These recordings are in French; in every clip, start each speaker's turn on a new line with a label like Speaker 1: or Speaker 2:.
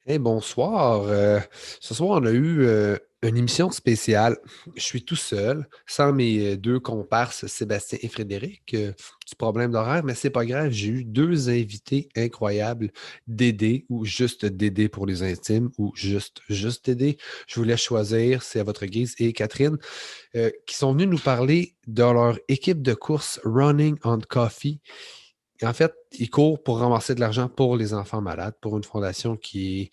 Speaker 1: Hey, bonsoir. Ce soir, on a eu une émission spéciale. Je suis tout seul, sans mes deux comparses, Sébastien et Frédéric. Du problème d'horaire, mais c'est pas grave. J'ai eu deux invités incroyables, Dédé ou juste Dédé pour les intimes ou juste Dédé. Je vous laisse choisir, c'est à votre guise. Et Catherine, qui sont venus nous parler de leur équipe de course Running on Coffee. Et en fait, ils courent pour ramasser de l'argent pour les enfants malades, pour une fondation qui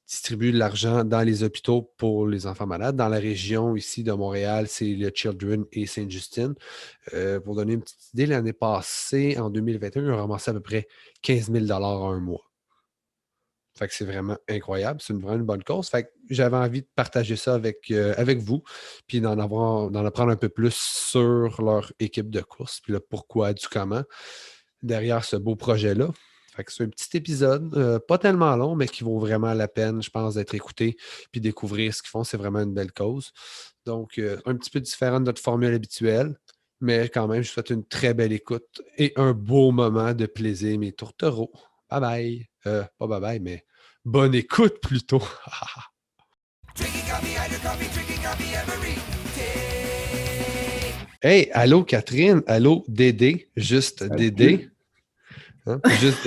Speaker 1: distribue de l'argent dans les hôpitaux pour les enfants malades. Dans la région ici de Montréal, c'est le Children et Sainte-Justine. Pour donner une petite idée, l'année passée, en 2021, ils ont ramassé à peu près 15 000 un mois. Fait que c'est vraiment incroyable. C'est vraiment une bonne cause. Fait que j'avais envie de partager ça avec vous, puis d'en apprendre un peu plus sur leur équipe de course, puis le pourquoi du comment derrière ce beau projet-là. Fait que c'est un petit épisode, pas tellement long, mais qui vaut vraiment la peine, je pense, d'être écouté puis découvrir ce qu'ils font. C'est vraiment une belle cause. Donc, un petit peu différent de notre formule habituelle, mais quand même, je vous souhaite une très belle écoute et un beau moment de plaisir, mes tourtereaux. Bye bye. Pas bye bye, mais bonne écoute plutôt. Hey, allô Catherine, allô Dédé, juste
Speaker 2: Salut.
Speaker 1: Dédé. Hein? Juste,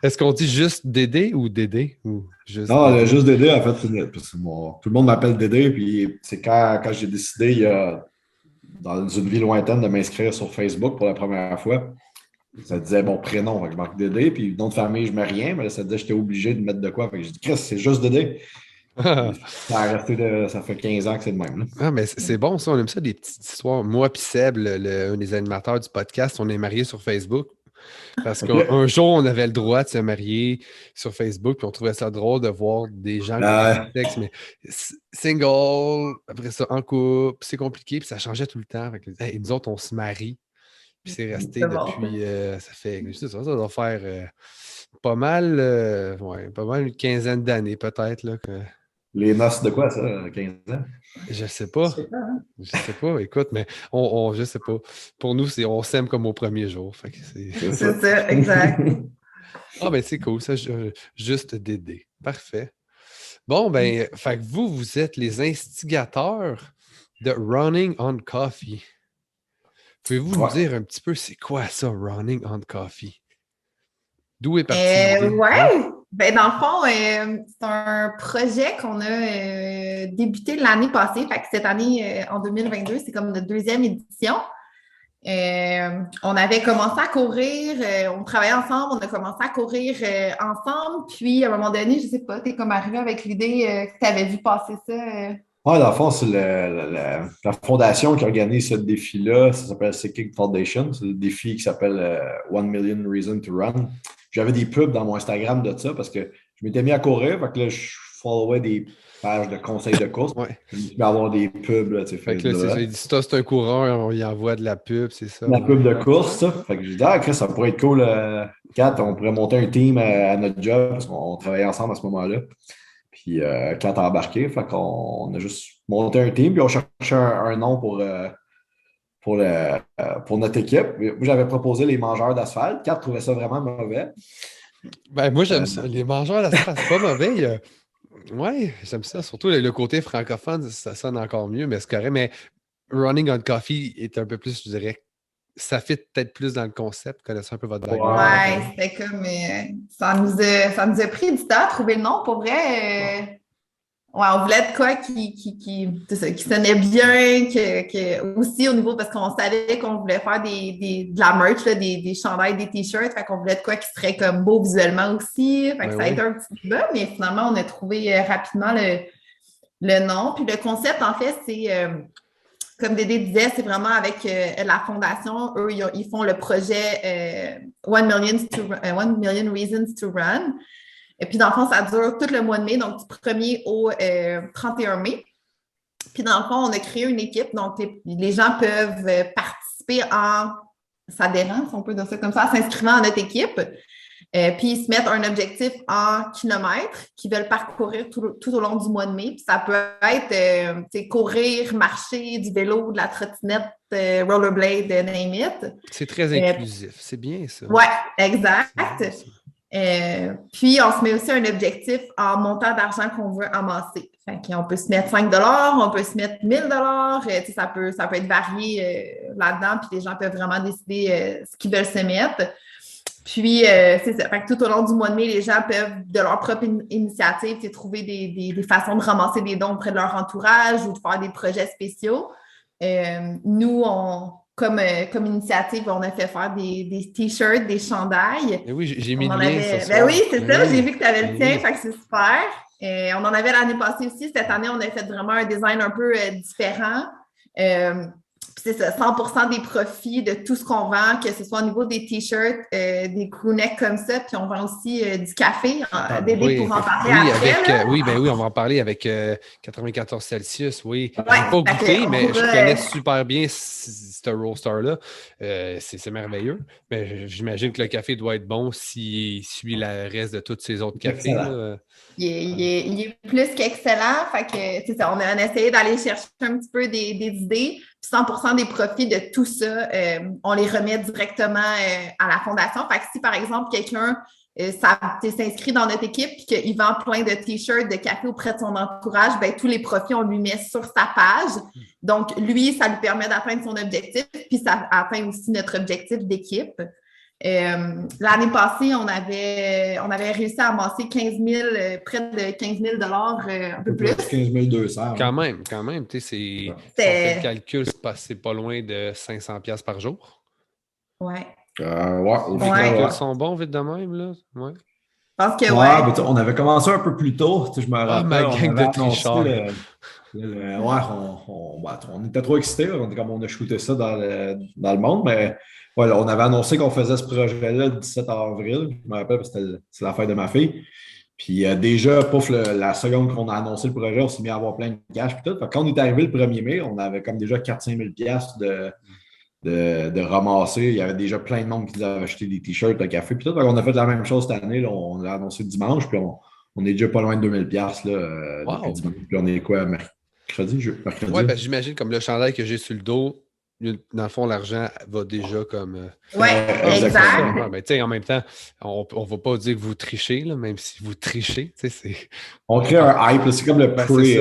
Speaker 1: est-ce qu'on dit juste Dédé ou Dédé ou juste
Speaker 2: Non,
Speaker 1: Dédé?
Speaker 2: juste Dédé, en fait, parce que tout le monde m'appelle Dédé, puis c'est quand j'ai décidé, dans une vie lointaine, de m'inscrire sur Facebook pour la première fois. Ça disait mon prénom, fait que je marque Dédé, puis nom de famille, je mets rien, mais là, ça disait que j'étais obligé de mettre de quoi. Fait que j'ai dit, Chris, c'est juste Dédé. Puis ça fait 15 ans que c'est le même, là.
Speaker 1: Ah, mais c'est bon ça, on aime ça, des petites histoires. Moi puis Seb, un des animateurs du podcast, on est mariés sur Facebook parce qu'un
Speaker 2: OK.
Speaker 1: un jour, on avait le droit de se marier sur Facebook, puis on trouvait ça drôle de voir des gens qu'on
Speaker 2: Euh,
Speaker 1: texte, mais single, après ça, en couple, c'est compliqué, puis ça changeait tout le temps. Fait que, hey, nous autres, on se marie. Puis c'est resté
Speaker 3: C'est bon, ça.
Speaker 1: depuis, ça fait, je sais ça doit faire pas mal une quinzaine d'années peut-être, là,
Speaker 2: les noces de quoi, ça, 15 ans?
Speaker 1: je sais
Speaker 3: Je
Speaker 1: pas.
Speaker 3: sais pas, hein.
Speaker 1: Je sais pas, écoute, mais je sais pas. Pour nous, on s'aime comme au premier jour. Fait que c'est...
Speaker 2: C'est ça.
Speaker 3: C'est ça, exact.
Speaker 1: Ah ben c'est cool, ça, juste Dédé. Parfait. Bon, ben, fait que vous êtes les instigateurs de Running on Coffee. Pouvez-vous nous
Speaker 2: Ouais.
Speaker 1: dire un petit peu c'est quoi ça, Running on Coffee? D'où est partie l'idée? Ouais.
Speaker 3: Ouais, ben dans le fond, c'est un projet qu'on a débuté l'année passée. Fait que cette année, en 2022, c'est comme notre deuxième édition. On avait commencé à courir, on travaillait ensemble, on a commencé à courir ensemble. Puis à un moment donné, je sais pas, t'es comme arrivé avec l'idée que tu avais vu passer ça.
Speaker 2: Ouais, dans le fond, c'est la fondation qui organise ce défi-là. Ça s'appelle Seeking Foundation. C'est le défi qui s'appelle 1 million Reasons to Run. J'avais des pubs dans mon Instagram de ça parce que je m'étais mis à courir. Fait que là, je followais des pages de conseils de course.
Speaker 1: Ouais.
Speaker 2: Je me suis mis à avoir des pubs, là, tu sais,
Speaker 1: Fait que là, c'est ça.
Speaker 2: là.
Speaker 1: Il dit, si toi, c'est un coureur, on y envoie de la pub, c'est ça.
Speaker 2: La
Speaker 1: Ouais.
Speaker 2: pub de course, ça. Fait que j'ai dit, ah, Chris, ça pourrait être cool. Kat, on pourrait monter un team à notre job parce qu'on travaillait ensemble à ce moment-là. Puis Kat a embarqué. Fait qu'on a juste monté un team. Puis on cherchait un nom pour notre équipe. Moi, j'avais proposé les mangeurs d'asphalte. Kat trouvait ça vraiment mauvais.
Speaker 1: Ben, moi, j'aime
Speaker 2: Euh,
Speaker 1: ça. Les mangeurs à la salle, c'est pas mauvais. Ouais, j'aime ça. Surtout le côté francophone, ça sonne encore mieux, mais c'est correct. Mais Running on Coffee est un peu plus, je dirais, ça fit peut-être plus dans le concept, connaissant un peu votre background.
Speaker 2: ouais.
Speaker 3: Ouais, c'était comme ça nous a pris du temps à trouver le nom pour vrai. Ouais, on voulait de quoi c'est ça, qui sonnait bien, aussi au niveau, parce qu'on savait qu'on voulait faire de la merch, là, des chandails, des t-shirts, fait qu'on voulait de quoi qui serait comme beau visuellement aussi. Fait que
Speaker 1: Ben
Speaker 3: ça a été
Speaker 1: oui.
Speaker 3: un petit débat, mais finalement, on a trouvé rapidement le nom. Puis le concept, en fait, c'est, comme Dédé disait, c'est vraiment avec la fondation. Eux, ils font le projet 1 million Reasons to Run. Et puis, dans le fond, ça dure tout le mois de mai, donc du 1er au 31 mai. Puis, dans le fond, on a créé une équipe, donc les gens peuvent participer en s'adhérant, si on peut dire ça comme ça, en s'inscrivant à notre équipe. Puis, ils se mettent un objectif en kilomètres qu'ils veulent parcourir tout au long du mois de mai. Puis, ça peut être courir, marcher, du vélo, de la trottinette, rollerblade, name it.
Speaker 1: C'est très inclusif. C'est bien ça.
Speaker 3: Ouais,
Speaker 1: C'est
Speaker 3: exact.
Speaker 1: bon ça.
Speaker 3: Puis, on se met aussi un objectif en montant d'argent qu'on veut amasser. Fait qu'on peut se mettre 5 on peut se mettre 1 000 ça peut être varié là-dedans, puis les gens peuvent vraiment décider ce qu'ils veulent se mettre. Puis, c'est ça. Fait que tout au long du mois de mai, les gens peuvent, de leur propre initiative, trouver des façons de ramasser des dons auprès de leur entourage ou de faire des projets spéciaux. Nous, comme initiative, on a fait faire des t-shirts, des chandails.
Speaker 1: Mais oui, j'ai mis le lien
Speaker 3: Ben oui, c'est ça. J'ai vu que tu avais le tien, fait que c'est super. On en avait l'année passée aussi. Cette année, on a fait vraiment un design un peu différent. C'est ça, 100% des profits de tout ce qu'on vend, que ce soit au niveau des t-shirts, des crewnecks comme ça, puis on vend aussi du café. Dédé pour en parler après.
Speaker 1: Oui, on va en parler avec 94 Celsius, oui.
Speaker 3: Ouais,
Speaker 1: je n'ai pas goûté, mais je connais super bien ce roaster-là. C'est merveilleux. Mais j'imagine que le café doit être bon s'il suit le reste de tous ces autres cafés. Là.
Speaker 3: Il est plus qu'excellent. Fait que, c'est ça, on a essayé d'aller chercher un petit peu des idées. Puis 100% des profits de tout ça, on les remet directement à la fondation. Fait que si, par exemple, quelqu'un s'inscrit dans notre équipe et qu'il vend plein de t-shirts, de café auprès de son entourage, ben tous les profits, on lui met sur sa page. Donc, lui, ça lui permet d'atteindre son objectif, puis ça atteint aussi notre objectif d'équipe. L'année passée, on avait réussi à amasser près de 15 000 un peu plus.
Speaker 2: 15 200.
Speaker 1: Quand même. Tu sais, si on fait le calcul, c'est pas loin de 500$ par jour.
Speaker 3: Ouais.
Speaker 1: Les calculs sont bons, vite de même, là. Ouais.
Speaker 3: Je pense que
Speaker 2: mais on avait commencé un peu plus tôt. Je me rappelle.
Speaker 1: Ma gang de tricheurs.
Speaker 2: On était trop excités. On a shooté ça dans le monde, mais voilà, on avait annoncé qu'on faisait ce projet-là le 17 avril. Je me rappelle parce que c'est la fête de ma fille. Puis déjà, la seconde qu'on a annoncé le projet, on s'est mis à avoir plein de cash. Puis tout. Quand on est arrivé le 1er mai, on avait comme déjà 4-5 000$ de ramasser. Il y avait déjà plein de monde qui nous avait acheté des t-shirts, de café. Puis tout. On a fait la même chose cette année. Là, on l'a annoncé dimanche. Puis on est déjà pas loin de 2 000$ depuis dimanche. Puis on est quoi, mercredi?
Speaker 1: Oui, j'imagine comme le chandail que j'ai sur le dos. Dans le fond, l'argent va déjà comme.
Speaker 3: Oui, exact.
Speaker 1: Mais en même temps, on ne va pas dire que vous trichez, là, même si vous trichez.
Speaker 2: On crée un hype, c'est comme le prix.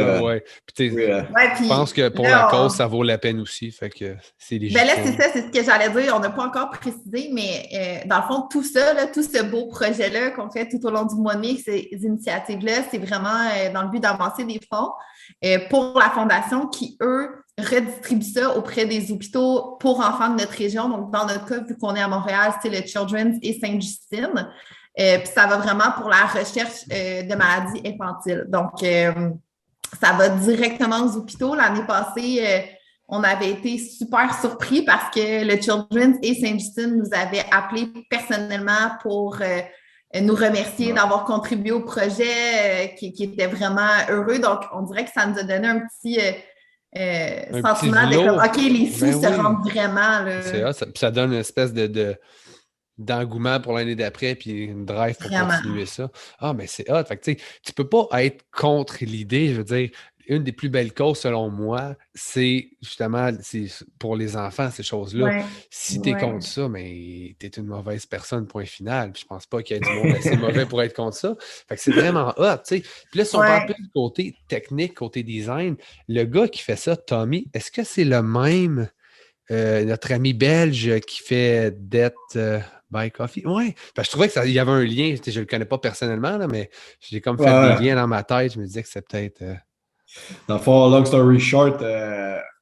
Speaker 1: Je pense que pour la cause, ça vaut la peine aussi. Fait que c'est légitime.
Speaker 3: Ben là, c'est ça, c'est ce que j'allais dire. On n'a pas encore précisé, mais dans le fond, tout ça, là, tout ce beau projet-là qu'on fait tout au long du mois de mai, ces initiatives-là, c'est vraiment dans le but d'avancer des fonds pour la Fondation qui, eux, redistribue ça auprès des hôpitaux pour enfants de notre région. Donc, dans notre cas, vu qu'on est à Montréal, c'est le Children's et Sainte-Justine. Puis ça va vraiment pour la recherche de maladies infantiles. Donc, ça va directement aux hôpitaux. L'année passée, on avait été super surpris parce que le Children's et Sainte-Justine nous avaient appelés personnellement pour nous remercier d'avoir contribué au projet, qui était vraiment heureux. Donc, on dirait que ça nous a donné un petit sentiment de comme, OK, les sous se rendent vraiment. Là.
Speaker 1: C'est ça donne une espèce d'engouement pour l'année d'après, puis une drive pour continuer ça. Ah, mais c'est hot. Fait que, tu peux pas être contre l'idée. Je veux dire, une des plus belles causes, selon moi, c'est justement pour les enfants, ces choses-là. Ouais. Si tu es contre ça, mais tu es une mauvaise personne, point final. Puis je pense pas qu'il y ait du monde assez mauvais pour être contre ça. Fait que c'est vraiment hot, tu sais. Puis là, si on parle plus du côté technique, côté design, le gars qui fait ça, Tommy, est-ce que c'est le même, notre ami belge qui fait Debt by Coffee? Oui. Je trouvais qu'il y avait un lien. Je ne le connais pas personnellement, là, mais j'ai comme fait des liens dans ma tête. Je me disais que c'est peut-être...
Speaker 2: Dans le fond, long story short,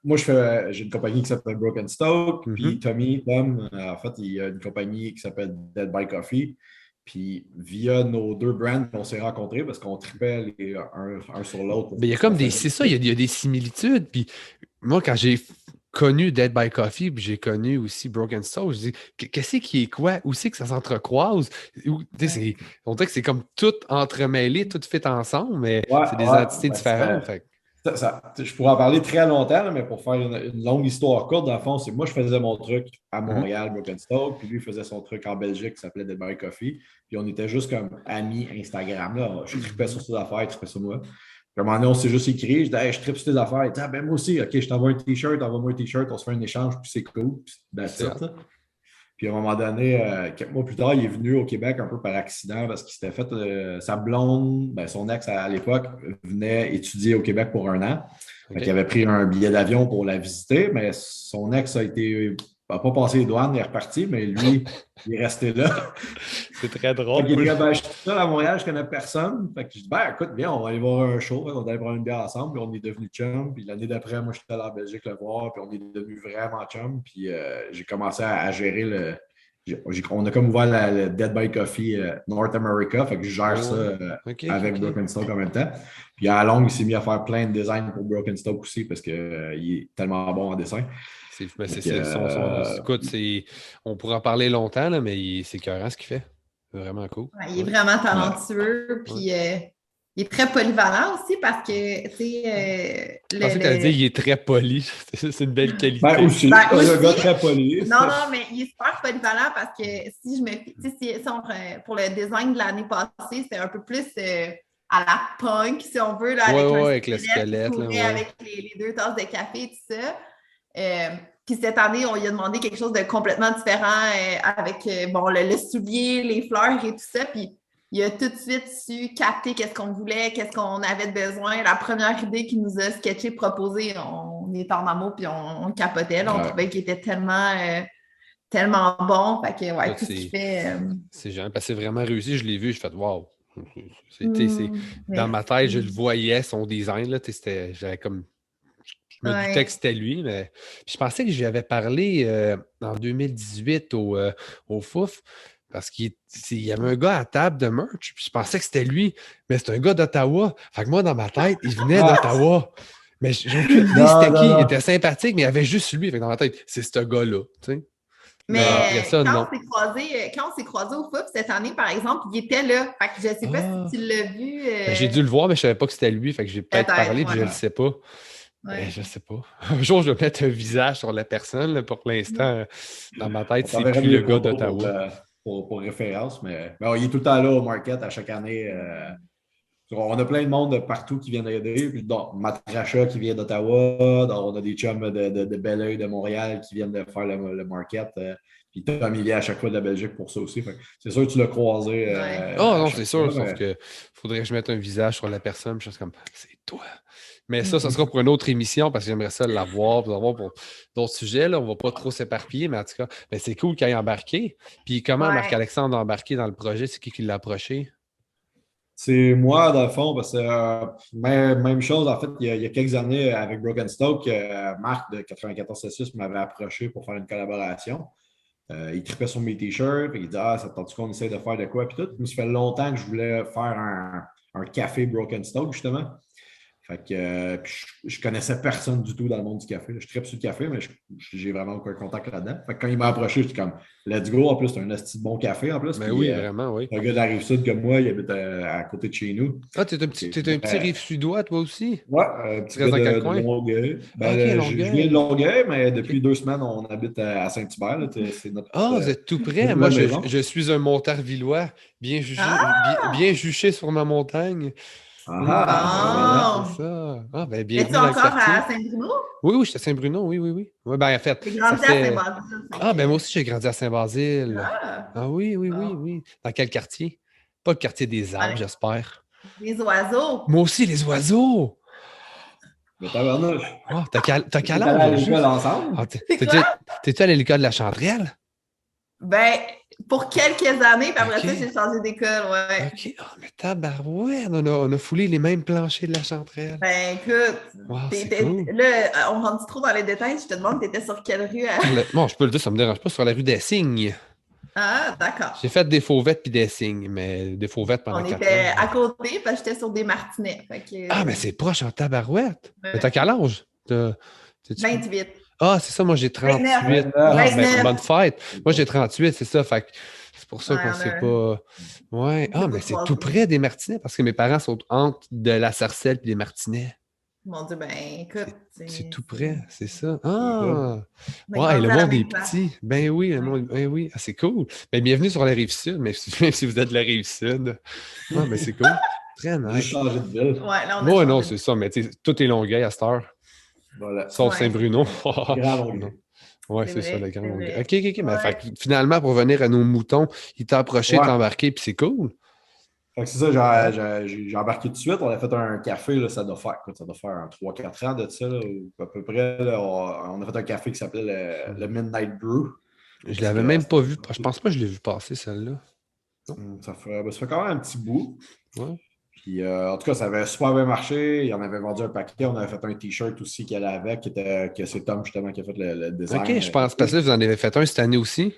Speaker 2: moi, j'ai une compagnie qui s'appelle Broken Stoke, puis Tom, en fait, il a une compagnie qui s'appelle Dead by Coffee. Puis, via nos deux brands, on s'est rencontrés parce qu'on tripait un sur l'autre.
Speaker 1: Mais il y a comme c'est ça, il y a des similitudes. Puis, moi, quand j'ai connu Dead by Coffee, puis j'ai connu aussi Broken Stoke, je dis, qu'est-ce qui est quoi? Où c'est que ça s'entrecroise? On dirait que c'est comme tout entremêlé, tout fait ensemble, mais c'est des entités différentes.
Speaker 2: Je pourrais en parler très longtemps, mais pour faire une longue histoire courte, dans le fond, c'est moi, je faisais mon truc à Montréal, Broken Stoke, puis lui, il faisait son truc en Belgique qui s'appelait Dead by Coffee. Puis on était juste comme amis Instagram. Là. Je trippais sur ses affaires, il trippait sur moi. Puis à un moment donné, on s'est juste écrit. Je disais, hey, je trippe sur tes affaires. Il dit, moi aussi, OK, je t'envoie un t-shirt, envoie-moi un t-shirt, on se fait un échange, puis c'est cool. Puis, Puis à un moment donné, quelques mois plus tard, il est venu au Québec un peu par accident parce qu'il s'était fait sa blonde, son ex à l'époque, venait étudier au Québec pour 1 an.
Speaker 1: OK.
Speaker 2: Il avait pris un billet d'avion pour la visiter, mais son ex n'a pas passé les douanes, il est reparti, mais lui, il est resté là.
Speaker 1: C'est très drôle.
Speaker 2: Il dit, je suis seul à Montréal, je connais personne. Fait que je dis, écoute, viens, on va aller voir un show. On va aller prendre une bière ensemble. Puis on est devenus chum. Puis l'année d'après, moi, j'étais allé en Belgique le voir. Puis on est devenus vraiment chum. Puis j'ai commencé à gérer on a comme ouvert le Dead by Coffee North America. Fait que je gère ça avec Broken Stoke en même temps. Puis à la longue, il s'est mis à faire plein de designs pour Broken Stoke aussi parce qu'il est tellement bon en dessin.
Speaker 1: Écoute, on pourra en parler longtemps, là, mais c'est écœurant ce qu'il fait. C'est vraiment cool.
Speaker 3: Ouais, il est vraiment talentueux, puis il est très polyvalent aussi parce que, tu sais...
Speaker 1: je pensais que tu allais dire qu'il est très poli. C'est une belle qualité.
Speaker 2: Aussi, un gars très poli.
Speaker 3: Non, mais il est super polyvalent parce que si je me... Tu sais, pour le design de l'année passée, c'était un peu plus... à la punk, si on veut, là,
Speaker 1: avec le squelette.
Speaker 3: Avec les 2 tasses de café et tout ça. Puis cette année, on lui a demandé quelque chose de complètement différent avec le soulier, les fleurs et tout ça. Puis il a tout de suite su capter qu'est-ce qu'on voulait, qu'est-ce qu'on avait de besoin. La première idée qu'il nous a sketché, proposé, on est en amour puis on capotait. Là, on trouvait qu'il était tellement bon. Fait que, tout ce qu'il fait...
Speaker 1: C'est génial, parce que c'est vraiment réussi. Je l'ai vu, je fait « wow ». Dans ma tête, je le voyais, son design. Là, j'avais comme... Je me doutais que c'était lui, mais puis je pensais que j'y avais parlé en 2018 au Fouf, parce qu'il y avait un gars à table de merch, puis je pensais que c'était lui, mais c'est un gars d'Ottawa. Fait que moi, dans ma tête, il venait d'Ottawa. Mais j'ai aucune idée c'était qui. Il était sympathique, mais il y avait juste lui. Fait que dans ma tête, c'est ce gars-là. Tu sais.
Speaker 3: Mais quand on s'est croisés au Fouf cette année, par exemple, il était là. Fait que je ne sais pas si tu l'as vu.
Speaker 1: J'ai dû le voir, mais je ne savais pas que c'était lui. Fait que j'ai peut-être parlé, puis je ne le sais pas. Ouais. Je ne sais pas. Un jour, je vais mettre un visage sur la personne. Là, pour l'instant, dans ma tête, c'est plus le gars d'Ottawa.
Speaker 2: Pour référence, mais il est tout le temps là au market à chaque année. On a plein de monde de partout qui viennent aider. Puis, Matracha qui vient d'Ottawa. On a des chums de Belleuil, de Montréal qui viennent de faire le market. Puis Tom, il vient à chaque fois de la Belgique pour ça aussi. C'est sûr que tu l'as croisé.
Speaker 1: Non, c'est sûr. Sauf que faudrait que je mette un visage sur la personne. Je suis comme, c'est toi. Mais ça sera pour une autre émission parce que j'aimerais ça l'avoir pour d'autres sujets. Là. On ne va pas trop s'éparpiller, mais en tout cas, c'est cool qu'il ait embarqué. Puis comment Marc-Alexandre a embarqué dans le projet? C'est qui l'a approché?
Speaker 2: C'est moi, dans le fond, parce que même chose, en fait, il y a quelques années avec Broken Stoke, Marc de 94.6 m'avait approché pour faire une collaboration. Il trippait sur mes t-shirts, il dit ça te tente qu'on essaie de faire de quoi, puis tout. Mais ça fait longtemps que je voulais faire un café Broken Stoke, justement. Fait que je connaissais personne du tout dans le monde du café. Je trippe sur le café, mais j'ai vraiment aucun contact là-dedans. Fait que quand il m'a approché, j'étais comme let's go. En plus, c'est un asti bon café en plus.
Speaker 1: Mais oui, vraiment, oui.
Speaker 2: Un gars de la Rive-Sud comme moi, il habite à côté de chez nous.
Speaker 1: Ah, t'es un petit Rive-Sudois, toi aussi?
Speaker 2: Ouais, un petit gars de Longueuil. Je viens de Longueuil, mais depuis 2 semaines, on habite à Saint-Hubert.
Speaker 1: Vous êtes tout près. Moi, je suis un Montarvillois, bien juché sur ma montagne.
Speaker 3: C'est
Speaker 1: ça.
Speaker 3: bienvenue. Es-tu encore à Saint-Bruno?
Speaker 1: Oui, j'étais à Saint-Bruno, oui. En fait.
Speaker 3: J'ai grandi à Saint-Basile.
Speaker 1: Moi aussi, j'ai grandi à Saint-Basile. Oui. Dans quel quartier? Pas le quartier des arbres, j'espère.
Speaker 3: Les oiseaux.
Speaker 1: Moi aussi, les oiseaux.
Speaker 2: Mais tabarnouche.
Speaker 1: T'as quel âge?
Speaker 2: À l'école ensemble?
Speaker 1: T'es-tu allé à l'école de la Chanterelle?
Speaker 3: Pour quelques années, puis après ça, j'ai changé d'école, ouais.
Speaker 1: OK. Mais tabarouette, on a foulé les mêmes planchers de la Chanterelle.
Speaker 3: Écoute,
Speaker 1: cool.
Speaker 3: Là, on rentre trop dans les détails. Je te demande, tu étais sur quelle rue?
Speaker 1: Bon, je peux le dire, ça me dérange pas, sur la rue des Signes.
Speaker 3: Ah, d'accord.
Speaker 1: J'ai fait des Fauvettes puis des Signes, mais des Fauvettes pendant 4 ans.
Speaker 3: On était à côté, parce que j'étais sur des Martinets.
Speaker 1: Mais c'est proche en tabarouette. Mais t'as quel âge?
Speaker 3: 28.
Speaker 1: Ah, c'est ça, moi j'ai 38. Bonne fête. Moi j'ai 38, c'est ça. Fait que c'est pour ça qu'on sait pas. Ouais. Mais c'est tout près des Martinets parce que mes parents sont entre de la Sarcelle et des Martinets.
Speaker 3: Mon Dieu, écoute.
Speaker 1: C'est tout près, c'est ça. Le monde est petit. Ben oui, le monde. Ben oui. C'est cool. Bienvenue sur la Rive-Sud, même si vous êtes de la Rive-Sud. C'est cool. Très nice.
Speaker 2: J'ai changé de ville.
Speaker 1: Non, c'est ça, mais tout est Longueuil à cette heure.
Speaker 2: Voilà.
Speaker 1: Sauf Saint-Bruno. Oui,
Speaker 3: C'est
Speaker 1: c'est ça,
Speaker 3: vrai,
Speaker 1: le Grand
Speaker 3: c'est
Speaker 1: Longueuil.
Speaker 3: vrai.
Speaker 1: OK. Mais
Speaker 3: Ouais.
Speaker 1: fait que finalement, pour revenir à nos moutons, il t'a approché,
Speaker 2: Ouais.
Speaker 1: t'a embarqué, puis c'est cool.
Speaker 2: Fait que c'est ça,
Speaker 1: Ouais.
Speaker 2: j'ai embarqué tout de suite. On a fait un café, là, ça doit faire un 3-4 ans de ça, là, ou à peu près. Là, on a fait un café qui s'appelait le Midnight Brew.
Speaker 1: Je
Speaker 2: Parce
Speaker 1: l'avais
Speaker 2: que
Speaker 1: même pas vu. Je pense pas que je l'ai vu passer, celle-là. Non.
Speaker 2: ça fait quand même un petit bout.
Speaker 1: Ouais.
Speaker 2: Puis, en tout cas, ça avait super bien marché. Il en avait vendu un paquet. On avait fait un T-shirt aussi qui allait avec, que c'est Tom justement qui a fait le
Speaker 1: OK,
Speaker 2: design.
Speaker 1: je pense. Parce que là, vous en avez fait un cette année aussi.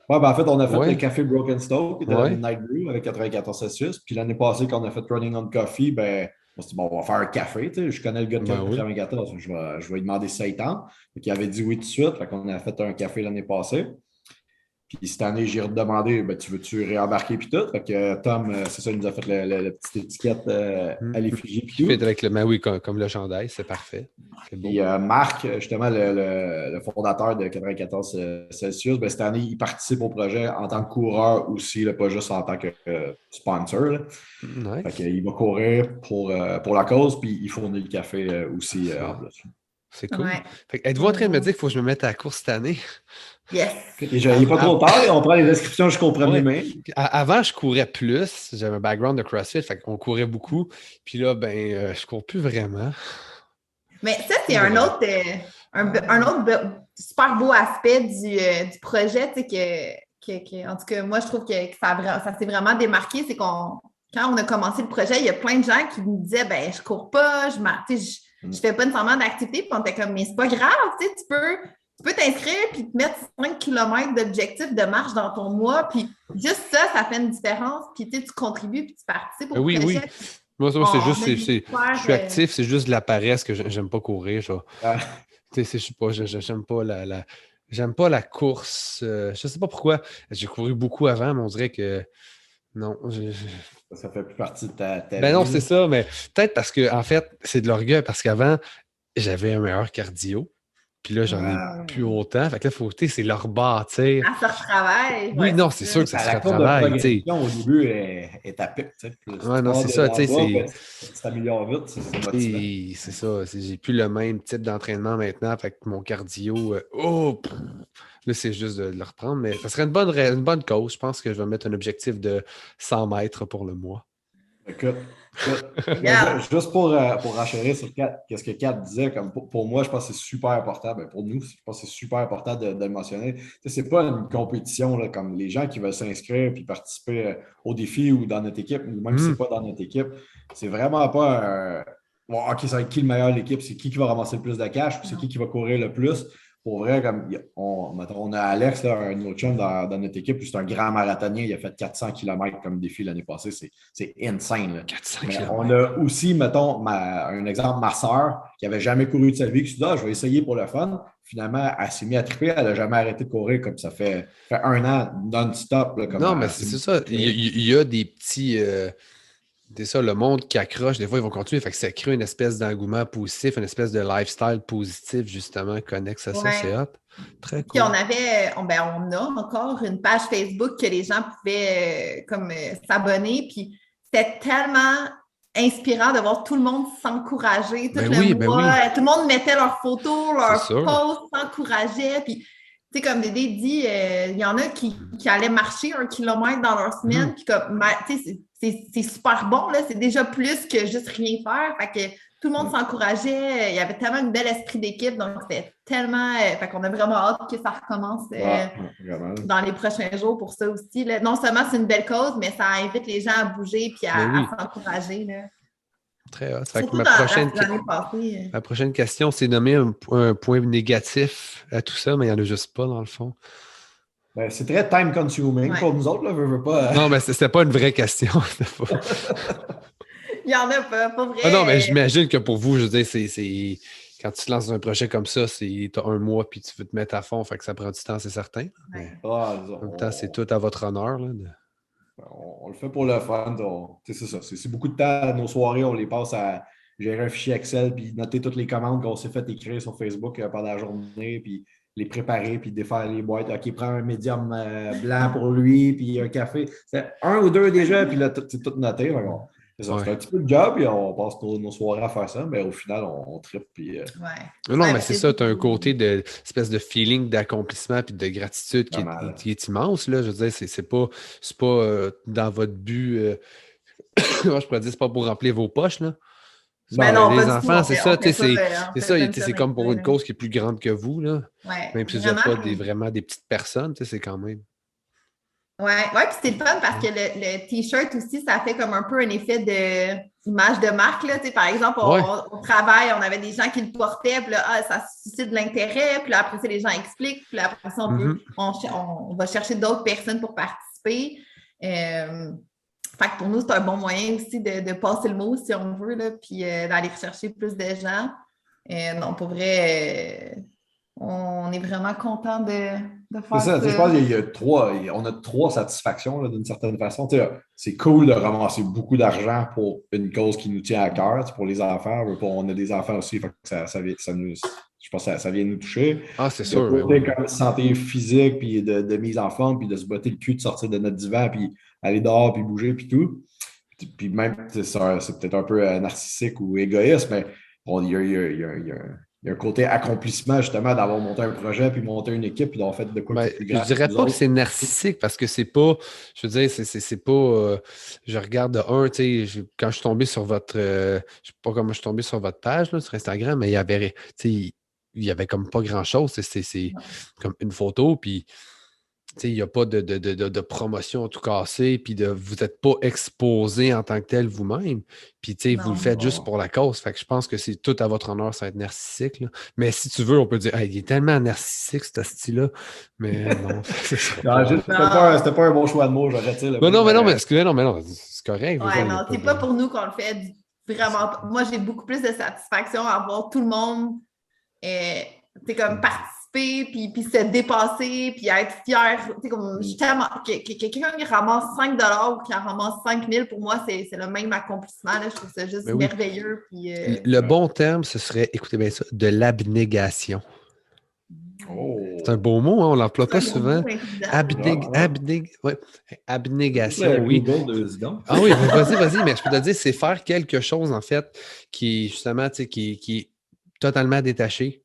Speaker 2: Ouais, ben en fait, on a fait le
Speaker 1: Ouais.
Speaker 2: café Broken Stoke, qui était la
Speaker 1: Ouais.
Speaker 2: Midnight Brew avec 94 Celsius. Puis l'année passée, quand on a fait Running on Coffee, ben, on s'est dit, bon, on va faire un café. Tu sais. Je connais le gars de
Speaker 1: Ben oui.
Speaker 2: 94, je vais lui demander si ça y tente. Fait il avait dit oui tout de suite. Fait qu'on a fait un café l'année passée. Puis cette année, j'ai redemandé, ben, tu veux-tu réembarquer puis tout? Fait que Tom, c'est ça, il nous a fait la petite étiquette à l'effigie puis
Speaker 1: Qui fait
Speaker 2: tout.
Speaker 1: avec le. Ben oui, comme le chandail, c'est parfait. C'est beau.
Speaker 2: Puis Marc, justement, le fondateur de 94 Celsius, ben, cette année, il participe au projet en tant que coureur aussi, là, pas juste en tant que sponsor. Là. Fait
Speaker 1: Nice.
Speaker 2: qu'il va courir pour la cause, puis il fournit le café aussi en
Speaker 1: Ah,
Speaker 2: plus.
Speaker 1: c'est cool.
Speaker 3: Ouais.
Speaker 1: Fait que, êtes-vous en train de me dire qu'il faut que je me mette à la course cette année?
Speaker 3: Yes.
Speaker 2: Il n'est pas trop tard, on prend les inscriptions jusqu'au 1er
Speaker 1: Ouais.
Speaker 2: mai.
Speaker 1: Avant, je courais plus. J'avais un background de CrossFit, fait qu'on courait beaucoup. Puis là, je cours plus vraiment.
Speaker 3: Mais ça, c'est un autre, super beau aspect du projet, tu sais, en tout cas, moi, je trouve que ça s'est vraiment démarqué. C'est quand on a commencé le projet, il y a plein de gens qui nous disaient, ben, je cours pas, je fais pas nécessairement d'activité. Puis on était comme, mais c'est pas grave, tu sais, tu peux t'inscrire puis te mettre 5 km d'objectif de marche dans ton mois. Puis juste ça, ça fait une différence. Puis tu sais, tu contribues puis tu participes au
Speaker 1: Oui,
Speaker 3: projet.
Speaker 1: oui. Moi, c'est
Speaker 3: On
Speaker 1: juste,
Speaker 3: a des
Speaker 1: je suis
Speaker 3: super,
Speaker 1: actif, c'est juste de la paresse que j'aime pas courir.
Speaker 2: Ah,
Speaker 1: Tu sais, je sais pas, j'aime pas j'aime pas la course. Je sais pas pourquoi. J'ai couru beaucoup avant, mais on dirait que non.
Speaker 2: ça fait plus partie de ta
Speaker 1: Ben non,
Speaker 2: vie.
Speaker 1: c'est
Speaker 2: Là.
Speaker 1: ça, mais peut-être parce que, en fait, c'est de l'orgueil, parce qu'avant, j'avais un meilleur cardio. Puis là, j'en ai plus autant. Fait que là, faut, tu sais, c'est leur bâtir.
Speaker 3: à se retravaille.
Speaker 1: Oui,
Speaker 3: Ouais,
Speaker 1: non, c'est
Speaker 3: c'est
Speaker 1: sûr
Speaker 3: ça.
Speaker 1: que ça se
Speaker 2: La courbe de
Speaker 1: retravaille, tu sais.
Speaker 2: progression au début est à pic. Tu sais. Si
Speaker 1: Ouais,
Speaker 2: tu
Speaker 1: non,
Speaker 2: pars
Speaker 1: c'est ça, tu sais,
Speaker 2: d'en bas, ben, tu t'améliores vite, c'est motivant.
Speaker 1: c'est ça. J'ai plus le même type d'entraînement maintenant. Fait que mon cardio, là, c'est juste de le reprendre. Mais ça serait une bonne cause. Je pense que je vais mettre un objectif de 100 mètres pour le mois.
Speaker 2: Écoute, mais
Speaker 3: Regarde.
Speaker 2: juste pour enchérir sur ce que Kat disait, comme pour moi, je pense que c'est super important. Ben pour nous, je pense que c'est super important de le mentionner. Tu sais, c'est pas une compétition là, comme les gens qui veulent s'inscrire et participer au défi ou dans notre équipe, ou même si c'est pas dans notre équipe. C'est vraiment pas un. Bon, OK, ça va être qui le meilleur de l'équipe, c'est qui va ramasser le plus de cash, ou c'est qui va courir le plus. Pour vrai, comme on a Alex, là, un autre chum dans notre équipe, c'est un grand marathonien, il a fait 400 km comme défi l'année passée. C'est insane. Là.
Speaker 1: 400
Speaker 2: Mais
Speaker 1: km.
Speaker 2: on a aussi, mettons, un exemple, ma soeur, qui n'avait jamais couru de sa vie, qui s'est dit, je vais essayer pour le fun. Finalement, elle s'est mise à triper, elle n'a jamais arrêté de courir comme ça fait 1 an non-stop. Là, comme
Speaker 1: Non, mais c'est ça. Il y a des petits. C'est ça, le monde qui accroche, des fois, ils vont continuer. Fait que ça crée une espèce d'engouement positif, une espèce de lifestyle positif, justement, connexe à ça.
Speaker 3: Ouais.
Speaker 1: C'est hot. Très
Speaker 3: Puis
Speaker 1: cool.
Speaker 3: on a encore une page Facebook que les gens pouvaient s'abonner. Puis c'était tellement inspirant de voir tout le monde s'encourager tout le mois. Tout le monde mettait leurs photos, leurs posts, s'encourageait. Puis, tu sais, comme Dédé dit, il y en a qui allaient marcher 1 kilomètre dans leur semaine. Puis, tu sais, c'est super bon, là. C'est déjà plus que juste rien faire. Fait que tout le monde s'encourageait. Il y avait tellement un bel esprit d'équipe. Donc, c'était tellement. Fait qu'on a vraiment hâte que ça recommence dans les prochains jours pour ça aussi. Là. Non seulement c'est une belle cause, mais ça invite les gens à bouger et à s'encourager. Là.
Speaker 1: Très hot.
Speaker 3: Surtout
Speaker 1: ma prochaine question, c'est nommer un point négatif à tout ça, mais il n'y en a juste pas, dans le fond.
Speaker 2: Ben, c'est très time consuming pour nous autres. Là, veux pas,
Speaker 1: Non, mais c'était pas une vraie question.
Speaker 3: Il n'y en a pas vrai.
Speaker 1: Ah non, mais j'imagine que pour vous, je veux dire, c'est quand tu te lances dans un projet comme ça, tu as 1 mois puis tu veux te mettre à fond, fait que ça prend du temps, c'est certain.
Speaker 3: Ouais.
Speaker 1: En même temps, c'est tout à votre honneur. Là,
Speaker 2: on le fait pour le fun. C'est ça. C'est beaucoup de temps. Nos soirées, on les passe à gérer un fichier Excel puis noter toutes les commandes qu'on s'est fait écrire sur Facebook pendant la journée, puis les préparer, puis défaire les boîtes. OK, prends un médium blanc pour lui, puis un café. C'est 1 ou 2 déjà, puis là, c'est tout noté. C'est ça,
Speaker 1: Ouais.
Speaker 2: c'est un petit peu de job, et on passe nos soirées à faire ça, mais au final, on trippe. Puis,
Speaker 3: Ouais.
Speaker 1: Non,
Speaker 3: Ouais,
Speaker 1: mais
Speaker 3: puis
Speaker 1: c'est ça, tu as un côté de espèce de feeling d'accomplissement puis de gratitude
Speaker 2: vraiment,
Speaker 1: qui est immense, là. Je veux dire, c'est pas dans votre but. Moi, je pourrais dire, c'est pas pour remplir vos poches, là.
Speaker 3: Mais
Speaker 2: non,
Speaker 3: non, pas
Speaker 1: Les
Speaker 3: du tout.
Speaker 1: enfants, c'est ça,
Speaker 3: On fait
Speaker 1: tu
Speaker 3: ça,
Speaker 1: sais,
Speaker 3: on
Speaker 1: c'est
Speaker 3: fait
Speaker 1: ça,
Speaker 3: ça une
Speaker 1: c'est
Speaker 3: semaine
Speaker 1: comme pour
Speaker 3: avec
Speaker 1: une
Speaker 3: ça.
Speaker 1: cause qui est plus grande que vous, là.
Speaker 3: Ouais,
Speaker 1: Même si vous n'êtes
Speaker 3: vraiment.
Speaker 1: pas
Speaker 3: Puis,
Speaker 1: vraiment des petites personnes, tu sais, c'est quand même.
Speaker 3: ouais, puis c'est le fun parce que le T-shirt aussi, ça fait comme un peu un effet d'image de marque. Là. Tu sais, par exemple,
Speaker 1: Ouais.
Speaker 3: on travaille, on avait des gens qui le portaient, puis là, ça suscite de l'intérêt, puis là, après ça, les gens expliquent, puis là, après ça, on va chercher d'autres personnes pour participer. Fait que pour nous, c'est un bon moyen aussi de passer le mot, si on veut, là, puis d'aller rechercher plus de gens. Non, pour vrai, on est vraiment content de
Speaker 2: c'est
Speaker 3: faire
Speaker 2: ça. Je pense
Speaker 3: ça.
Speaker 2: qu'il y a on a trois satisfactions là, d'une certaine façon. Tu sais, c'est cool de ramasser beaucoup d'argent pour une cause qui nous tient à cœur. Tu sais, pour les enfants, on a des enfants aussi, fait que je pense que ça vient nous toucher.
Speaker 1: Ah, c'est
Speaker 2: Le
Speaker 1: sûr, mais
Speaker 2: côté
Speaker 1: oui.
Speaker 2: comme santé physique, puis de mise en forme, puis de se botter le cul, de sortir de notre divan, puis aller dehors, puis bouger, puis tout. Puis même, c'est peut-être un peu narcissique ou égoïste, mais bon, il y a un côté accomplissement, justement, d'avoir monté un projet, puis monté une équipe, puis d'avoir fait de quoi qui
Speaker 1: Ben,
Speaker 2: est plus
Speaker 1: je
Speaker 2: grand que
Speaker 1: dirais
Speaker 2: nous
Speaker 1: pas que
Speaker 2: autres.
Speaker 1: c'est narcissique parce que c'est pas, je veux dire, c'est pas, je regarde de un, tu sais, quand je suis tombé sur votre, je sais pas comment je suis tombé sur votre page là, sur Instagram, mais il y avait, tu sais, il y avait comme pas grand-chose, c'est comme une photo, puis tu sais, il n'y a pas de promotion tout cassé, puis vous n'êtes pas exposé en tant que tel vous-même. Puis, tu sais, vous le faites juste
Speaker 3: Non.
Speaker 1: pour la cause. Fait que je pense que c'est tout à votre honneur, ça va être narcissique. Là. Mais si tu veux, on peut dire, hey, il est tellement narcissique, ce style-là. Mais non, ce sera
Speaker 2: Non,
Speaker 1: pas.
Speaker 2: c'était pas un bon choix de mots, j'aurais tiré le
Speaker 1: Mais
Speaker 2: mot,
Speaker 1: non, mais non, mais
Speaker 2: mais
Speaker 1: excusez, non, mais non, c'est correct. Je veux dire,
Speaker 3: Ouais,
Speaker 1: il n'y a
Speaker 3: non,
Speaker 1: pas
Speaker 3: c'est pas
Speaker 1: de.
Speaker 3: pour nous qu'on le fait. Vraiment. Moi, j'ai beaucoup plus de satisfaction à voir tout le monde c'est comme participer, puis se dépasser, puis être fier. Comme, je suis tellement, que quelqu'un qui ramasse 5 ou qui en ramasse 5 000, pour moi, c'est le même accomplissement. Là. Je trouve ça juste
Speaker 1: Mais oui.
Speaker 3: merveilleux. Puis,
Speaker 1: Le bon terme, ce serait, écoutez bien ça, de l'abnégation. C'est un
Speaker 2: oh.
Speaker 1: beau mot, hein, on ne l'emploie
Speaker 3: c'est un
Speaker 1: pas
Speaker 3: gros
Speaker 1: souvent.
Speaker 3: mot intelligent.
Speaker 1: Ouais. Abnégation,
Speaker 2: Le
Speaker 1: oui.
Speaker 2: Google 2 secondes.
Speaker 1: Ah oui, vas-y, mais je peux te dire, c'est faire quelque chose, en fait, qui, justement, tu sais, qui est totalement détaché.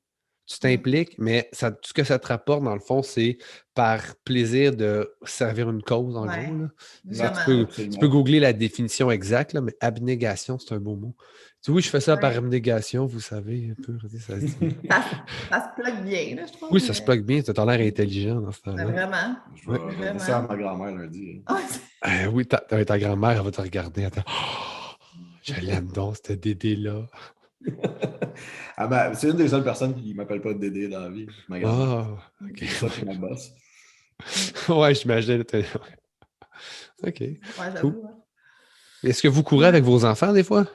Speaker 1: Tu t'impliques, mais tout ce que ça te rapporte, dans le fond, c'est par plaisir de servir une cause, en gros.
Speaker 3: Ouais,
Speaker 1: Là. C'est ça,
Speaker 3: vraiment.
Speaker 1: tu peux googler la définition exacte, là, mais abnégation, c'est un beau mot. Tu sais, oui, je fais ça par
Speaker 3: Ouais.
Speaker 1: abnégation, vous savez, un peu, ça se dit.
Speaker 3: Ça, ça se plug bien, là, je trouve.
Speaker 1: Oui, ça se plug bien, tu as l'air intelligent dans ce temps-là.
Speaker 3: Vraiment.
Speaker 2: Je
Speaker 1: Ouais.
Speaker 2: vais dire ça à ma grand-mère lundi.
Speaker 1: Oui, ta grand-mère, elle va te regarder. Attends. Oh, je l'aime donc, cette Dédé-là.
Speaker 2: C'est une des seules personnes qui ne m'appelle pas Dédé dans la vie, ma grand-mère.
Speaker 1: Ah, OK.
Speaker 2: C'est ça, c'est mon boss.
Speaker 1: Ouais, j'imagine. OK.
Speaker 3: Ouais,
Speaker 1: Cool.
Speaker 3: j'avoue. Ouais.
Speaker 1: Est-ce que vous courez avec vos enfants des fois?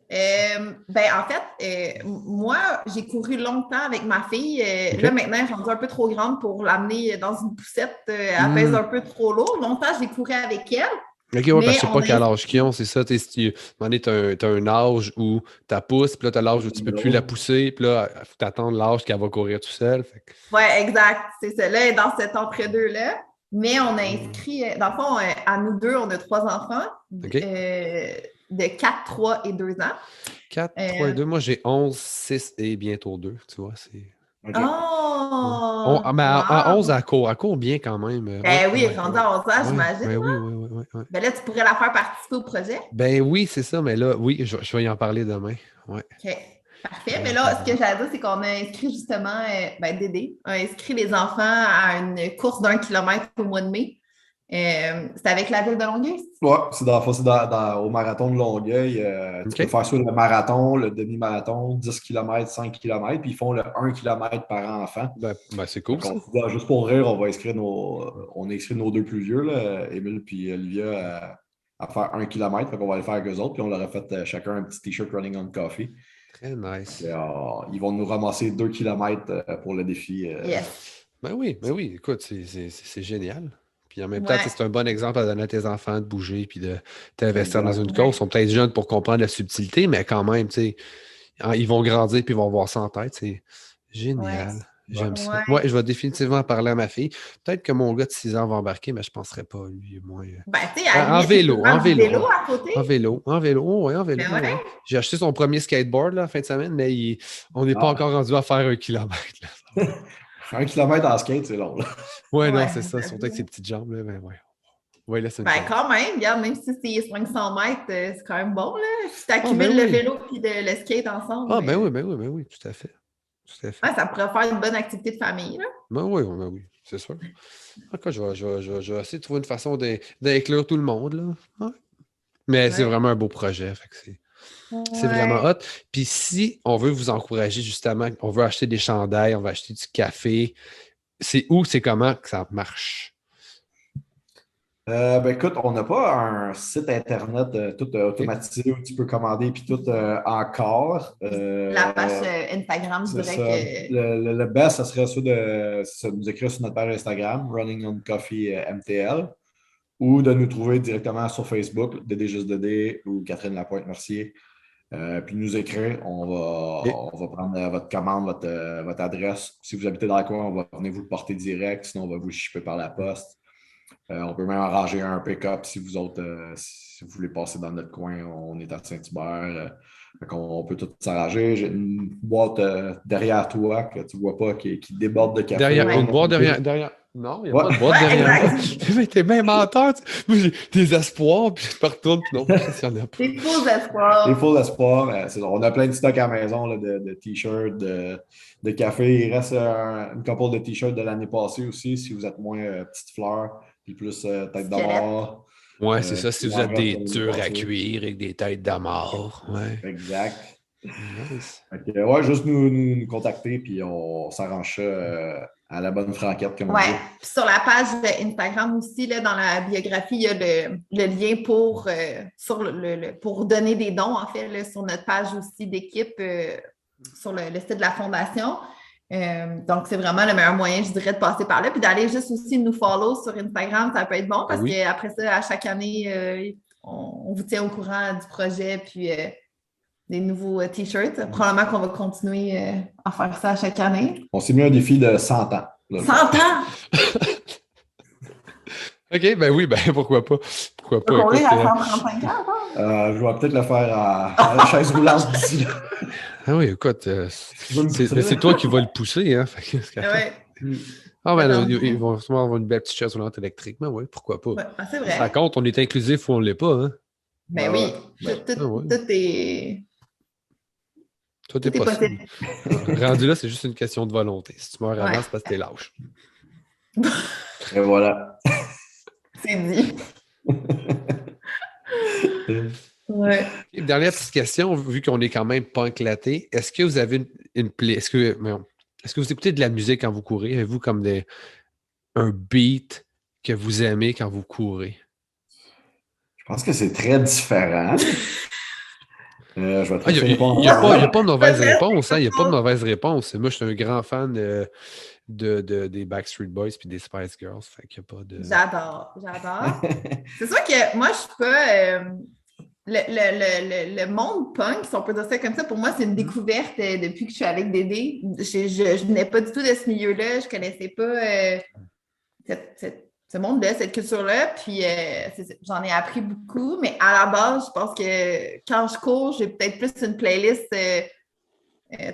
Speaker 3: En fait, moi, j'ai couru longtemps avec ma fille.
Speaker 1: OK.
Speaker 3: Là, maintenant, elle est rendue un peu trop grande pour l'amener dans une poussette. Elle pèse un peu trop lourd. Longtemps, j'ai couru avec elle.
Speaker 1: OK, ouais, parce que je sais pas
Speaker 3: on a
Speaker 1: quel âge qu'ils ont, c'est ça. Si tu as un âge où tu pousses, puis là, tu as l'âge où tu peux plus la pousser, puis là, il faut t'attendre l'âge qu'elle va courir tout seul.
Speaker 3: Oui, exact. C'est ça. Là, elle est dans cet entre-deux-là. Mais on a inscrit, dans le fond, à nous deux, on a 3 enfants
Speaker 1: OK.
Speaker 3: de 4, 3 et 2 ans.
Speaker 1: 4, 3 et 2. Moi, j'ai 11, 6 et bientôt 2. Tu vois, c'est.
Speaker 2: OK.
Speaker 3: Oh!
Speaker 1: Mais à
Speaker 3: Wow!
Speaker 1: 11, elle court bien quand même.
Speaker 3: Ben oui, rendue à 11 ans, j'imagine.
Speaker 1: Ben oui.
Speaker 3: Ben là, tu pourrais la faire participer au projet.
Speaker 1: Ben oui, c'est ça, mais là, oui, je vais y en parler demain. Ouais.
Speaker 3: OK. Parfait. Mais là, ce que j'allais dire, c'est qu'on a inscrit justement, Dédé a inscrit les enfants à une course d'1 kilomètre au mois de mai. C'est avec la ville de Longueuil?
Speaker 2: Ouais, c'est au marathon de Longueuil. Tu peux faire soit le marathon, le demi-marathon, 10 km, 5 km, puis ils font le 1 km par enfant.
Speaker 1: Ben c'est cool. Ça.
Speaker 2: Juste pour rire, on a inscrit nos 2 plus vieux, là, Émile et Olivia, à faire 1 km. On va aller faire avec eux autres, puis on leur a fait chacun un petit t-shirt Running on Coffee.
Speaker 1: Très nice.
Speaker 2: Ils vont nous ramasser 2 km pour le défi.
Speaker 3: Yes.
Speaker 1: Ben oui, écoute, c'est génial. Puis en même temps,
Speaker 3: Ouais.
Speaker 1: c'est un bon exemple à donner à tes enfants de bouger puis de t'investir dans une cause. Ils sont peut-être jeunes pour comprendre la subtilité, mais quand même, tu sais, ils vont grandir puis ils vont voir ça en tête. C'est génial.
Speaker 3: Ouais.
Speaker 1: J'aime ça.
Speaker 3: Ouais.
Speaker 1: Ouais, je vais définitivement parler à ma fille. Peut-être que mon gars de 6 ans va embarquer, mais je ne penserais pas, lui, moi.
Speaker 3: Ben, tu sais, à la
Speaker 1: En
Speaker 3: limite, tu peux
Speaker 1: vélo, en
Speaker 3: faire du
Speaker 1: vélo.
Speaker 3: vélo à côté.
Speaker 1: En vélo. Oh, ouais, en vélo.
Speaker 3: Ben
Speaker 1: Ouais, ouais.
Speaker 3: ouais.
Speaker 1: J'ai acheté son premier skateboard là, en fin de semaine, mais on n'est pas encore rendu à faire 1 kilomètre. Là.
Speaker 2: 1 kilomètre en skate, c'est long. Là.
Speaker 1: Ouais, non,
Speaker 3: Ouais,
Speaker 1: c'est ça. Surtout avec ses petites jambes. Là, ben, ouais. Ouais, laisse une
Speaker 3: ben,
Speaker 1: chance.
Speaker 3: quand même, regarde, même si c'est 500 mètres, c'est quand même bon, là. Si tu accumules
Speaker 1: ben
Speaker 3: le
Speaker 1: oui.
Speaker 3: vélo et le skate ensemble.
Speaker 1: Ah, ben oui, tout à fait. Tout à fait.
Speaker 3: Ouais, ça pourrait faire une bonne activité de famille, là.
Speaker 1: Ben oui, c'est sûr. Encore, je vais essayer de trouver une façon d'inclure tout le monde, là. Ouais. Mais c'est
Speaker 3: Ouais.
Speaker 1: vraiment un beau projet. Fait que c'est vraiment
Speaker 3: Ouais.
Speaker 1: hot. Puis si on veut vous encourager, justement, on veut acheter des chandails, on veut acheter du café, c'est où, c'est comment que ça marche?
Speaker 2: Ben écoute, on n'a pas un site Internet tout automatisé où tu peux commander puis tout encore.
Speaker 3: La page Instagram, je
Speaker 2: C'est
Speaker 3: dirais
Speaker 2: ça.
Speaker 3: que.
Speaker 2: Le best, ça serait ça de nous écrire sur notre page Instagram, Running on Coffee MTL, ou de nous trouver directement sur Facebook, Dédé Juste Dédé ou Catherine Lapointe-Mercier. Puis nous écrire,
Speaker 1: Et-
Speaker 2: on va prendre votre commande, votre adresse. Si vous habitez dans le coin, on va venir vous le porter direct, sinon on va vous le shipper par la poste. On peut même arranger un pick-up si vous autres, si vous voulez passer dans notre coin, on est à Saint-Hubert. On peut tout s'arranger. J'ai une boîte derrière toi que tu ne vois pas qui déborde de café.
Speaker 1: Derrière,
Speaker 3: Ouais.
Speaker 1: une boîte derrière. Non, il n'y a pas de boîte
Speaker 3: Ouais,
Speaker 1: derrière.
Speaker 3: exact.
Speaker 1: Mais t'es même menteur. Moi, j'ai des espoirs, puis je me retourne, puis non, il n'y en a pas.
Speaker 3: Des faux espoirs.
Speaker 2: Des faux espoirs. On a plein de stocks à la maison là, de t-shirts, de café. Il reste une couple de t-shirts de l'année passée aussi, si vous êtes moins petite fleur, puis plus tête de mort.
Speaker 1: Ouais, c'est ça. Si vous êtes des durs à
Speaker 2: passée.
Speaker 1: cuire avec des têtes d'amour. Ouais.
Speaker 2: Exact.
Speaker 1: Nice.
Speaker 2: Ouais, juste nous contacter, puis on s'arrange ça à la bonne franquette, comme on
Speaker 3: Ouais.
Speaker 2: dit.
Speaker 3: Puis sur la page Instagram aussi, là, dans la biographie, il y a le lien pour donner des dons, en fait, là, sur notre page aussi d'équipe, sur le site de la Fondation. Donc, c'est vraiment le meilleur moyen, je dirais, de passer par là. Puis d'aller juste aussi nous follow sur Instagram, ça peut être bon parce qu'après ça, à chaque année, on vous tient au courant du projet puis des nouveaux t-shirts. Probablement qu'on va continuer à faire ça à chaque année.
Speaker 2: On s'est mis un défi de 100 ans. Là.
Speaker 3: 100 ans!
Speaker 1: OK, ben oui, ben pourquoi pas. Pourquoi pas.
Speaker 3: On est
Speaker 1: Écoute,
Speaker 3: à 135 ans, hein?
Speaker 2: Je vais peut-être le faire à la chaise roulante d'ici là.
Speaker 1: Ah oui, écoute, c'est toi qui vas le pousser, hein.
Speaker 3: Ouais.
Speaker 1: Ah ben, ils vont sûrement avoir une belle petite chaise roulante électrique, mais oui, pourquoi pas.
Speaker 3: Ouais, c'est vrai.
Speaker 1: Ça compte, on est inclusif ou on ne l'est pas, hein.
Speaker 3: Ben oui, tout est...
Speaker 1: Tout est possible. Rendu là, c'est juste une question de volonté. Si tu meurs avant, c'est parce que t'es lâche.
Speaker 2: Et voilà.
Speaker 3: C'est dit. Ouais.
Speaker 1: Et dernière petite question, vu qu'on est quand même pas éclaté, est-ce que vous avez une est-ce que vous écoutez de la musique quand vous courez? Avez-vous comme un beat que vous aimez quand vous courez?
Speaker 2: Je pense que c'est très différent. Je vais te
Speaker 1: Il n'y a pas de mauvaise réponse. Il n'y a pas de mauvaise réponse. Moi, je suis un grand fan des Backstreet Boys et des Spice Girls. Fait qu'il y a pas de...
Speaker 3: J'adore. C'est sûr que moi, je suis pas... Le monde punk, si on peut dire ça comme ça, pour moi, c'est une découverte depuis que je suis avec Dédé. Je venais pas du tout de ce milieu-là. Je connaissais pas ce monde-là, cette culture-là. Puis j'en ai appris beaucoup. Mais à la base, je pense que quand je cours, j'ai peut-être plus une playlist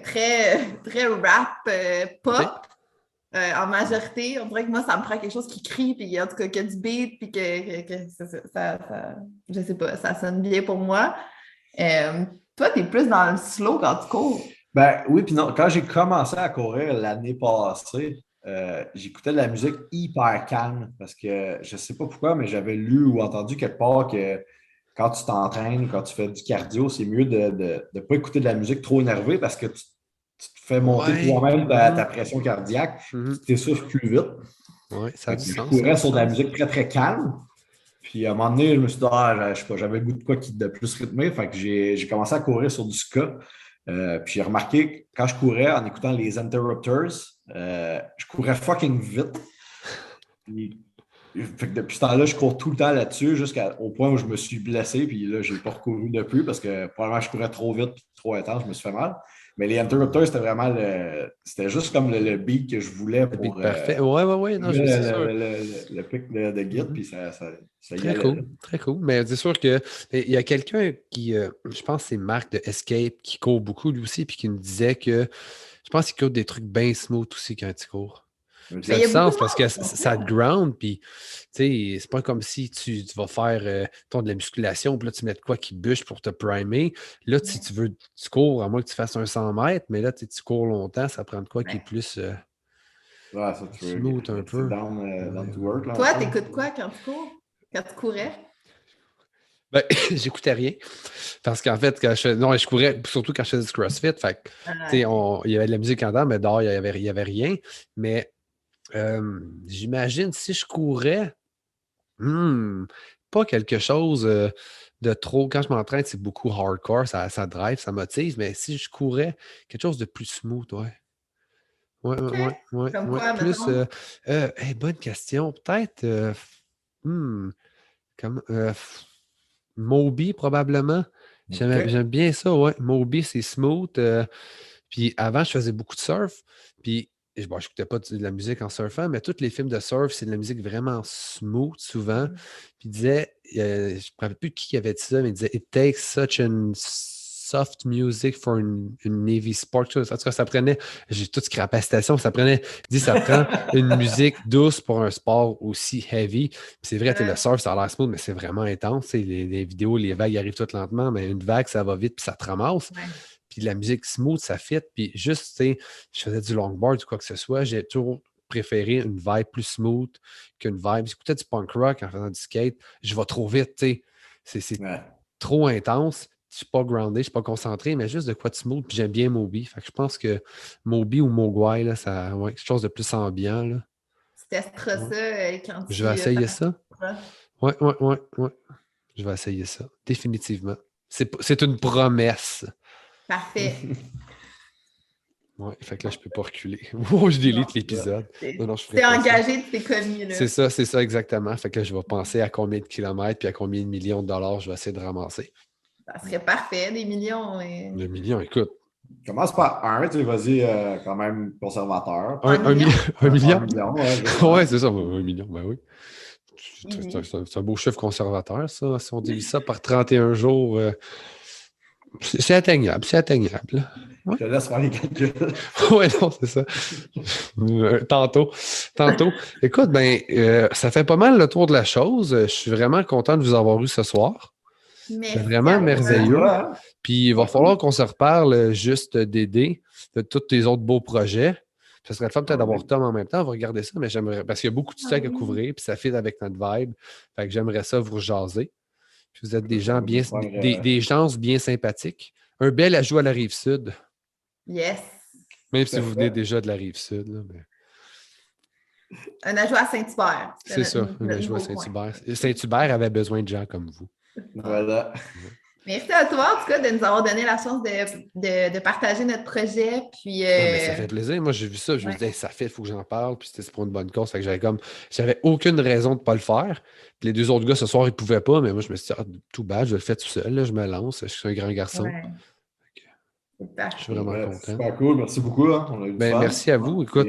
Speaker 3: très, très rap, pop. En majorité, on dirait que moi, ça me prend quelque chose qui crie, puis en tout cas, qu'il y a du beat, puis que ça, je sais pas, ça sonne bien pour moi. Toi, t'es plus dans le slow quand tu cours.
Speaker 2: Ben oui, puis non. Quand j'ai commencé à courir l'année passée, j'écoutais de la musique hyper calme parce que je sais pas pourquoi, mais j'avais lu ou entendu quelque part que quand tu t'entraînes, quand tu fais du cardio, c'est mieux de ne pas écouter de la musique trop énervée parce que tu te fais monter toi-même ta pression cardiaque, tu t'essouffles plus vite.
Speaker 1: Oui, ça a du sens.
Speaker 2: Je courais sur de la musique très, très calme. Puis à un moment donné, je me suis dit, je sais pas, j'avais le goût de quoi qui de plus rythmé. Fait que j'ai commencé à courir sur du ska. Puis j'ai remarqué, quand je courais en écoutant les Interrupters, je courais fucking vite. Puis, fait que depuis ce temps-là, je cours tout le temps là-dessus jusqu'au point où je me suis blessé. Puis là, je n'ai pas recouru depuis parce que probablement je courais trop vite et trop intense, je me suis fait mal. Mais les Interrupters, c'était vraiment c'était juste comme le beat que je voulais
Speaker 1: Le
Speaker 2: pour
Speaker 1: beat parfait. Ouais. Non, c'est sûr.
Speaker 2: le pic de Git, puis ça y
Speaker 1: Très
Speaker 2: allait.
Speaker 1: cool,
Speaker 2: Là.
Speaker 1: très cool. Mais c'est sûr que il y a quelqu'un qui, je pense que c'est Marc de Escape, qui court beaucoup lui aussi, puis qui me disait que je pense qu'il court des trucs bien smooth aussi quand il court. Puis ça a
Speaker 3: Mais il y
Speaker 1: du
Speaker 3: a beaucoup
Speaker 1: sens
Speaker 3: de
Speaker 1: parce que
Speaker 3: monde qui font
Speaker 1: ça te
Speaker 3: ça.
Speaker 1: ground, puis tu sais, c'est pas comme si tu vas faire de la musculation, puis là, tu mets de quoi qui bûche pour te primer. Là, si tu veux, tu cours, à moins que tu fasses un 100 mètres, mais là, tu cours longtemps, ça prend de quoi qui est
Speaker 3: Ouais.
Speaker 1: plus
Speaker 2: Ouais, ça, tu veux
Speaker 1: smooth un
Speaker 2: rester
Speaker 1: peu.
Speaker 2: down to work, là, un
Speaker 3: Toi,
Speaker 2: peu.
Speaker 3: t'écoutes quoi quand tu cours? Quand tu courais?
Speaker 1: Ben, j'écoutais rien. Parce qu'en fait, non, je courais surtout quand je faisais du CrossFit. Fait que, tu sais,
Speaker 3: Ok.
Speaker 1: il y avait de la musique en dedans, mais dehors, il y avait rien. Mais j'imagine si je courais, hmm, pas quelque chose de trop. Quand je m'entraîne, c'est beaucoup hardcore, ça drive, ça motive. Mais si je courais, quelque chose de plus smooth, ouais.
Speaker 3: OK. Comme
Speaker 1: Ouais.
Speaker 3: quoi,
Speaker 1: Plus,
Speaker 3: mettons?
Speaker 1: hey, bonne question. Peut-être, hmm, comme, Moby, probablement.
Speaker 2: OK.
Speaker 1: J'aime bien ça, ouais. Moby, c'est smooth. Puis avant, je faisais beaucoup de surf. Puis, bon, je n'écoutais pas de la musique en surfant, mais tous les films de surf, c'est de la musique vraiment smooth, souvent. Puis il disait, je ne me rappelle plus qui avait dit ça, mais il disait It takes such a soft music for une Navy sport. En tout cas, ça prenait, j'ai tout scrappé à la station, il dit, ça prend une musique douce pour un sport aussi heavy. Puis c'est vrai, le surf, ça a l'air smooth, mais c'est vraiment intense. Les vidéos, les vagues arrivent toutes lentement, mais une vague, ça va vite, puis ça te ramasse.
Speaker 3: Ouais.
Speaker 1: Puis la musique smooth, ça fit. Puis juste, tu sais, je faisais du longboard ou quoi que ce soit, j'ai toujours préféré une vibe plus smooth qu'une vibe. J'écoutais du punk rock en faisant du skate. Je vais trop vite, tu sais. C'est
Speaker 2: Ouais.
Speaker 1: trop intense. Je suis pas groundé, je ne suis pas concentré, mais juste de quoi de smooth. Puis j'aime bien Moby. Fait que je pense que Moby ou Mogwai, là, ça, ouais, quelque chose de plus ambiant, là.
Speaker 3: Tu testeras
Speaker 1: Ouais.
Speaker 3: ça quand
Speaker 1: Je vais
Speaker 3: tu
Speaker 1: essayer ça.
Speaker 3: participeras.
Speaker 1: Ouais. Je vais essayer ça. Définitivement. C'est une promesse.
Speaker 3: Parfait.
Speaker 1: Ouais, fait que là, je peux pas reculer. Oh, je
Speaker 3: Non.
Speaker 1: délite l'épisode. Non, je ferai
Speaker 3: T'es
Speaker 1: pas ça.
Speaker 3: engagé, tu t'es commis, là.
Speaker 1: C'est ça exactement. Fait que là, je vais penser à combien de kilomètres puis à combien de millions de dollars je vais essayer de ramasser.
Speaker 3: Ça serait parfait, des millions.
Speaker 1: Le million, écoute.
Speaker 2: Commence par un, tu sais, vas-y, quand même conservateur.
Speaker 3: Un million?
Speaker 1: Un million?
Speaker 2: 1 million, ouais, juste
Speaker 1: Ouais,
Speaker 2: un.
Speaker 1: c'est ça, un million, ben oui.
Speaker 3: Easy.
Speaker 1: C'est un beau chiffre conservateur, ça. Si on divise ça par 31 jours, c'est atteignable, c'est atteignable.
Speaker 2: Je te laisse faire les calculs.
Speaker 1: Ouais, non, c'est ça. Tantôt. Écoute, ça fait pas mal le tour de la chose. Je suis vraiment content de vous avoir eu ce soir. C'était
Speaker 3: Merci
Speaker 1: vraiment
Speaker 3: à
Speaker 1: merveilleux.
Speaker 3: toi.
Speaker 2: Toi, hein?
Speaker 1: Puis il va falloir qu'on se reparle juste d'aider de tous tes autres beaux projets. Ce serait le fun peut-être d'avoir Tom en même temps. On va regarder ça, mais j'aimerais, parce qu'il y a beaucoup de stock à couvrir, puis ça fit avec notre vibe. Fait que j'aimerais ça vous jaser. Puis vous êtes des gens bien, des gens bien sympathiques. Un bel ajout à la Rive-Sud.
Speaker 3: Yes.
Speaker 1: Même si vous venez déjà de la Rive-Sud. Là, mais...
Speaker 3: Un ajout à Saint-Hubert.
Speaker 1: C'est ça, un ajout à Saint-Hubert. Saint-Hubert avait besoin de gens comme vous.
Speaker 2: Voilà.
Speaker 3: Merci à toi, en tout cas, de nous avoir donné la chance de partager notre projet. Puis,
Speaker 1: Mais ça fait plaisir. Moi, j'ai vu ça. Je me disais, hey, ça fait, il faut que j'en parle. Puis c'était pour une bonne cause. Fait que j'avais aucune raison de ne pas le faire. Puis les deux autres gars, ce soir, ils ne pouvaient pas. Mais moi, je me suis dit, tout bad, je le fais tout seul. Là, je me lance. Je suis un grand garçon.
Speaker 3: Ouais.
Speaker 1: Je suis vraiment content.
Speaker 2: Super cool. Merci beaucoup. Hein. On a eu du fun.
Speaker 1: Merci à vous. Écoute,